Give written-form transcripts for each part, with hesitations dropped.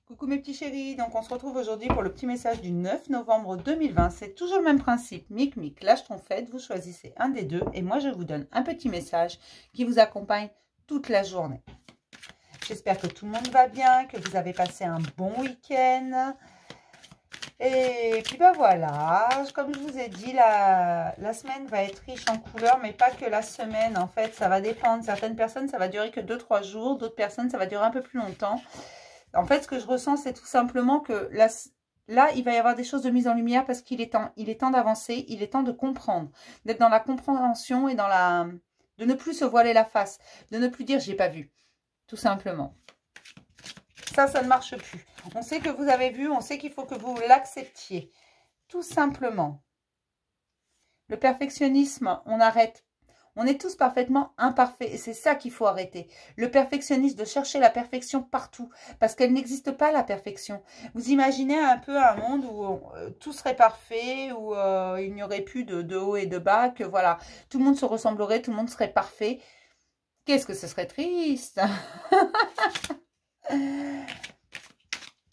Coucou mes petits chéris, donc on se retrouve aujourd'hui pour le petit message du 9 novembre 2020. C'est toujours le même principe, mic, lâche trompette, vous choisissez un des deux et moi je vous donne un petit message qui vous accompagne toute la journée. J'espère que tout le monde va bien, que vous avez passé un bon week-end. Et puis ben voilà, comme je vous ai dit, la semaine va être riche en couleurs, mais pas que la semaine en fait, ça va dépendre. Certaines personnes, ça va durer que 2-3 jours, d'autres personnes, ça va durer un peu plus longtemps. En fait, ce que je ressens, c'est tout simplement que là, il va y avoir des choses de mise en lumière parce qu'il est temps d'avancer, il est temps de comprendre, d'être dans la compréhension et de ne plus se voiler la face, de ne plus dire « j'ai pas vu », tout simplement. Ça ne marche plus. On sait que vous avez vu, on sait qu'il faut que vous l'acceptiez, tout simplement. Le perfectionnisme, on arrête. On est tous parfaitement imparfaits et c'est ça qu'il faut arrêter. Le perfectionnisme, de chercher la perfection partout parce qu'elle n'existe pas, la perfection. Vous imaginez un peu un monde où tout serait parfait, où il n'y aurait plus de haut et de bas, que voilà, tout le monde se ressemblerait, tout le monde serait parfait. Qu'est-ce que ce serait triste.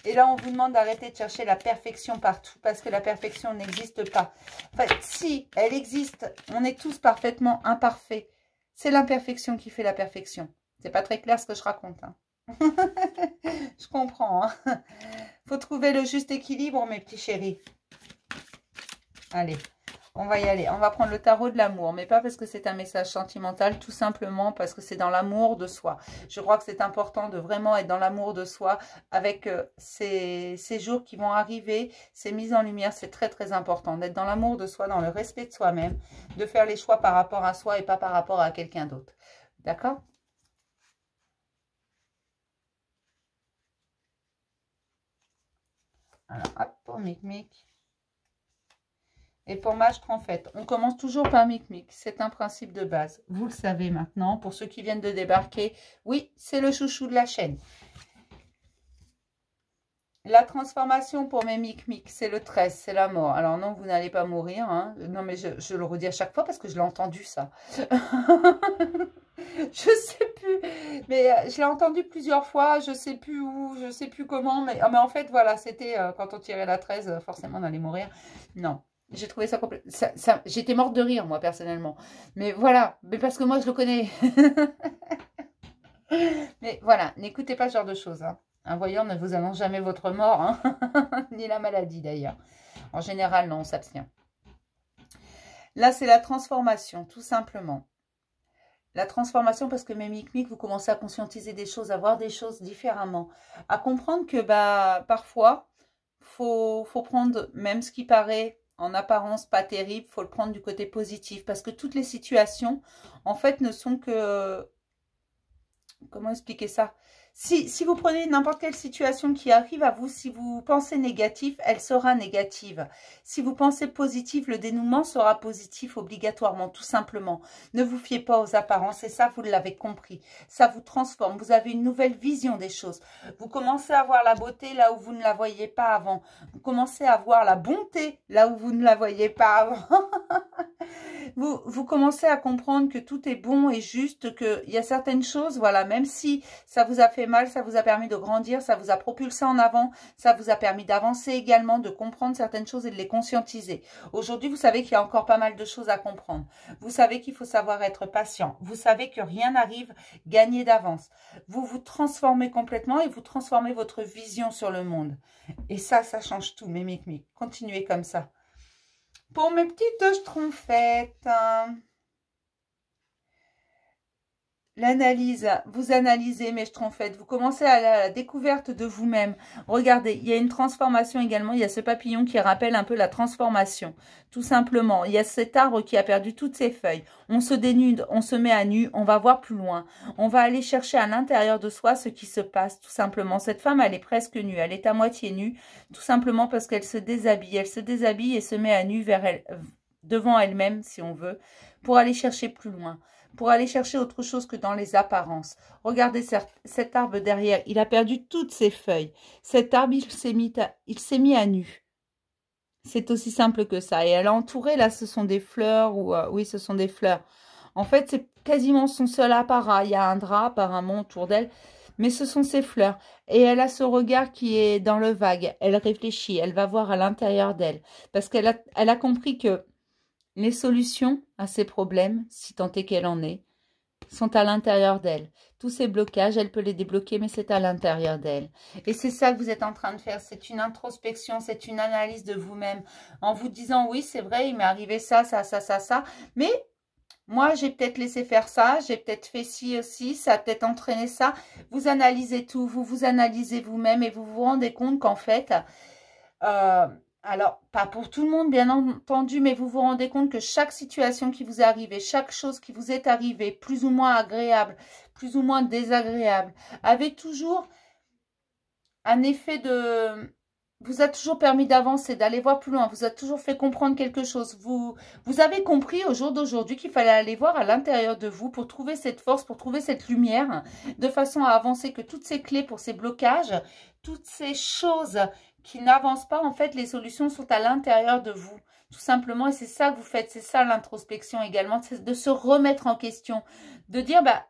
Et là, on vous demande d'arrêter de chercher la perfection partout parce que la perfection n'existe pas. Enfin, si elle existe, on est tous parfaitement imparfaits. C'est l'imperfection qui fait la perfection. C'est pas très clair ce que je raconte. Hein. Je comprends. Hein. Faut trouver le juste équilibre, mes petits chéris. Allez. On va y aller. On va prendre le tarot de l'amour, mais pas parce que c'est un message sentimental, tout simplement parce que c'est dans l'amour de soi. Je crois que c'est important de vraiment être dans l'amour de soi avec ces jours qui vont arriver, ces mises en lumière. C'est très, très important d'être dans l'amour de soi, dans le respect de soi-même, de faire les choix par rapport à soi et pas par rapport à quelqu'un d'autre. D'accord ? Alors, hop, pour mic. Et pour Mage Trompette, on commence toujours par mic. C'est un principe de base. Vous le savez maintenant. Pour ceux qui viennent de débarquer, oui, c'est le chouchou de la chaîne. La transformation pour mes mic, c'est le 13, c'est la mort. Alors non, vous n'allez pas mourir. Hein. Non, mais je le redis à chaque fois parce que je l'ai entendu, ça. Je sais plus. Mais je l'ai entendu plusieurs fois. Je sais plus où, je sais plus comment. Mais en fait, voilà, c'était quand on tirait la 13, forcément, on allait mourir. Non. J'ai trouvé ça complètement... J'étais morte de rire, moi, personnellement. Mais voilà. Mais parce que moi, je le connais. Mais voilà. N'écoutez pas ce genre de choses. Hein. Un voyant ne vous annonce jamais votre mort. Hein. Ni la maladie, d'ailleurs. En général, non, on s'abstient. Là, c'est la transformation, tout simplement. La transformation parce que mes mic, vous commencez à conscientiser des choses, à voir des choses différemment. À comprendre que, bah, parfois, faut prendre même ce qui paraît... en apparence pas terrible, il faut le prendre du côté positif. Parce que toutes les situations, en fait, ne sont que... Comment expliquer ça? Si vous prenez n'importe quelle situation qui arrive à vous, si vous pensez négatif, elle sera négative. Si vous pensez positif, le dénouement sera positif obligatoirement, tout simplement. Ne vous fiez pas aux apparences et ça, vous l'avez compris. Ça vous transforme. Vous avez une nouvelle vision des choses. Vous commencez à voir la beauté là où vous ne la voyiez pas avant. Vous commencez à voir la bonté là où vous ne la voyiez pas avant. Vous commencez à comprendre que tout est bon et juste, qu'il y a certaines choses, voilà, même si ça vous a fait mal, ça vous a permis de grandir, ça vous a propulsé en avant, ça vous a permis d'avancer également, de comprendre certaines choses et de les conscientiser. Aujourd'hui, vous savez qu'il y a encore pas mal de choses à comprendre. Vous savez qu'il faut savoir être patient. Vous savez que rien n'arrive gagné d'avance. Vous vous transformez complètement et vous transformez votre vision sur le monde. Et ça change tout, mes mic. Continuez comme ça. Pour mes petites schtroumpfettes, l'analyse, vous analysez mes schtroumpfettes, vous commencez à la découverte de vous-même. Regardez, il y a une transformation également, il y a ce papillon qui rappelle un peu la transformation, tout simplement. Il y a cet arbre qui a perdu toutes ses feuilles. On se dénude, on se met à nu, on va voir plus loin. On va aller chercher à l'intérieur de soi ce qui se passe, tout simplement. Cette femme, elle est presque nue, elle est à moitié nue, tout simplement parce qu'elle se déshabille. Elle se déshabille et se met à nu devant elle-même, si on veut, pour aller chercher plus loin. Pour aller chercher autre chose que dans les apparences. Regardez cet arbre derrière, il a perdu toutes ses feuilles. Cet arbre, il s'est mis à nu. C'est aussi simple que ça. Et elle est entourée, là, ce sont des fleurs, ou oui, ce sont des fleurs. En fait, c'est quasiment son seul apparat. Il y a un drap apparemment autour d'elle. Mais ce sont ses fleurs. Et elle a ce regard qui est dans le vague. Elle réfléchit, elle va voir à l'intérieur d'elle. Parce elle a compris que les solutions à ses problèmes, si tant est qu'elle en est, sont à l'intérieur d'elle. Tous ces blocages, elle peut les débloquer, mais c'est à l'intérieur d'elle. Et c'est ça que vous êtes en train de faire. C'est une introspection, c'est une analyse de vous-même. En vous disant, oui, c'est vrai, il m'est arrivé ça, ça, ça, ça, ça. Mais moi, j'ai peut-être laissé faire ça, j'ai peut-être fait ci aussi, ça a peut-être entraîné ça. Vous analysez tout, vous vous analysez vous-même et vous vous rendez compte qu'en fait, alors, pas pour tout le monde, bien entendu, mais vous vous rendez compte que chaque situation qui vous est arrivée, chaque chose qui vous est arrivée, plus ou moins agréable, plus ou moins désagréable, avait toujours un effet de... vous a toujours permis d'avancer, d'aller voir plus loin, vous a toujours fait comprendre quelque chose. Vous avez compris au jour d'aujourd'hui qu'il fallait aller voir à l'intérieur de vous pour trouver cette force, pour trouver cette lumière, de façon à avancer, que toutes ces clés pour ces blocages, toutes ces choses qui n'avancent pas, en fait, les solutions sont à l'intérieur de vous, tout simplement. Et c'est ça que vous faites, c'est ça l'introspection également, c'est de se remettre en question, de dire, bah,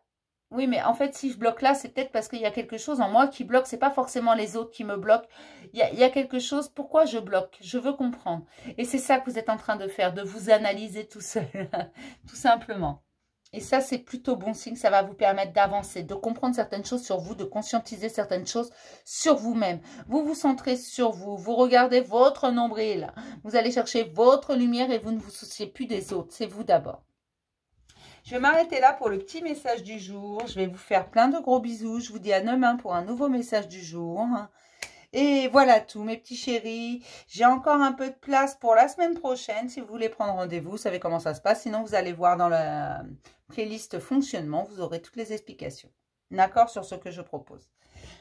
oui, mais en fait, si je bloque là, c'est peut-être parce qu'il y a quelque chose en moi qui bloque. C'est pas forcément les autres qui me bloquent. Il y a quelque chose. Pourquoi je bloque? Je veux comprendre. Et c'est ça que vous êtes en train de faire, de vous analyser tout seul, tout simplement. Et ça, c'est plutôt bon signe. Ça va vous permettre d'avancer, de comprendre certaines choses sur vous, de conscientiser certaines choses sur vous-même. Vous vous centrez sur vous. Vous regardez votre nombril. Vous allez chercher votre lumière et vous ne vous souciez plus des autres. C'est vous d'abord. Je vais m'arrêter là pour le petit message du jour. Je vais vous faire plein de gros bisous. Je vous dis à demain pour un nouveau message du jour. Et voilà tout, mes petits chéris. J'ai encore un peu de place pour la semaine prochaine. Si vous voulez prendre rendez-vous, vous savez comment ça se passe. Sinon, vous allez voir dans la playlist fonctionnement. Vous aurez toutes les explications. D'accord, sur ce que je propose.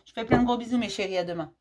Je fais plein de gros bisous, mes chéris. À demain.